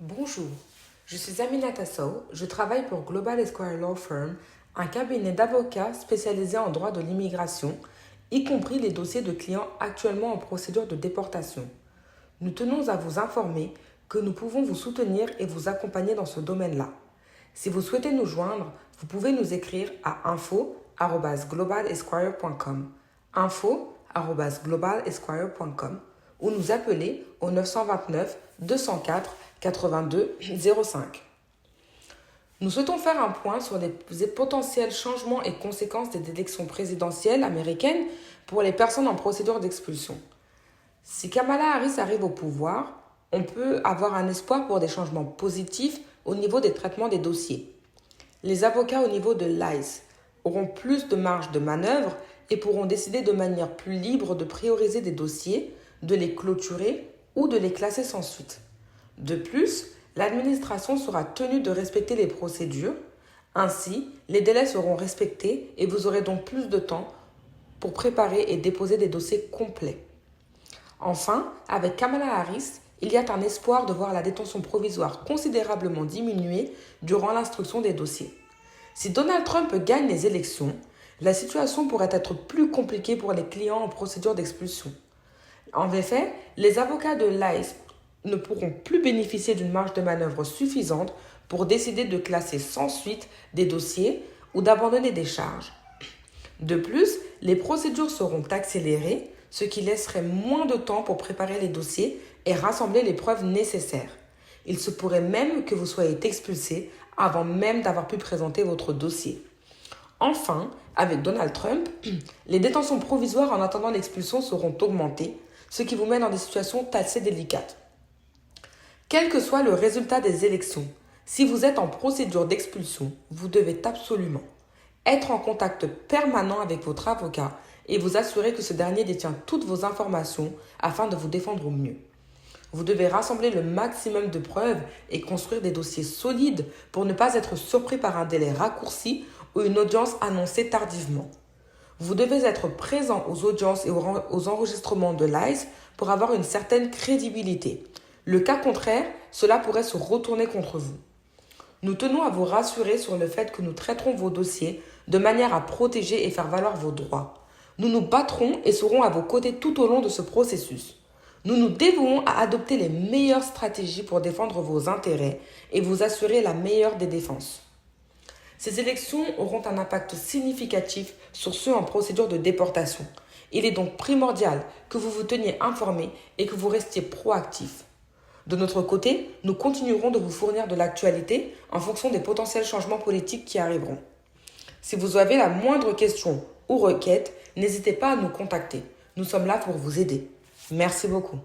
Bonjour, je suis Aminata Sow, je travaille pour Global Esquire Law Firm, un cabinet d'avocats spécialisé en droit de l'immigration, y compris les dossiers de clients actuellement en procédure de déportation. Nous tenons à vous informer que nous pouvons vous soutenir et vous accompagner dans ce domaine-là. Si vous souhaitez nous joindre, vous pouvez nous écrire à info@globalesquire.com, info@globalesquire.com ou nous appeler au 929 204 82 05. Nous souhaitons faire un point sur les potentiels changements et conséquences des élections présidentielles américaines pour les personnes en procédure d'expulsion. Si Kamala Harris arrive au pouvoir, on peut avoir un espoir pour des changements positifs au niveau des traitements des dossiers. Les avocats au niveau de l'ICE auront plus de marge de manœuvre et pourront décider de manière plus libre de prioriser des dossiers, de les clôturer ou de les classer sans suite. De plus, l'administration sera tenue de respecter les procédures. Ainsi, les délais seront respectés et vous aurez donc plus de temps pour préparer et déposer des dossiers complets. Enfin, avec Kamala Harris, il y a un espoir de voir la détention provisoire considérablement diminuer durant l'instruction des dossiers. Si Donald Trump gagne les élections, la situation pourrait être plus compliquée pour les clients en procédure d'expulsion. En effet, les avocats de l'ICE ne pourront plus bénéficier d'une marge de manœuvre suffisante pour décider de classer sans suite des dossiers ou d'abandonner des charges. De plus, les procédures seront accélérées, ce qui laisserait moins de temps pour préparer les dossiers et rassembler les preuves nécessaires. Il se pourrait même que vous soyez expulsé avant même d'avoir pu présenter votre dossier. Enfin, avec Donald Trump, les détentions provisoires en attendant l'expulsion seront augmentées, ce qui vous met dans des situations assez délicates. Quel que soit le résultat des élections, si vous êtes en procédure d'expulsion, vous devez absolument être en contact permanent avec votre avocat et vous assurer que ce dernier détient toutes vos informations afin de vous défendre au mieux. Vous devez rassembler le maximum de preuves et construire des dossiers solides pour ne pas être surpris par un délai raccourci ou une audience annoncée tardivement. Vous devez être présent aux audiences et aux enregistrements de l'ICE pour avoir une certaine crédibilité. Le cas contraire, cela pourrait se retourner contre vous. Nous tenons à vous rassurer sur le fait que nous traiterons vos dossiers de manière à protéger et faire valoir vos droits. Nous nous battrons et serons à vos côtés tout au long de ce processus. Nous nous dévouons à adopter les meilleures stratégies pour défendre vos intérêts et vous assurer la meilleure des défenses. Ces élections auront un impact significatif sur ceux en procédure de déportation. Il est donc primordial que vous vous teniez informés et que vous restiez proactifs. De notre côté, nous continuerons de vous fournir de l'actualité en fonction des potentiels changements politiques qui arriveront. Si vous avez la moindre question ou requête, n'hésitez pas à nous contacter. Nous sommes là pour vous aider. Merci beaucoup.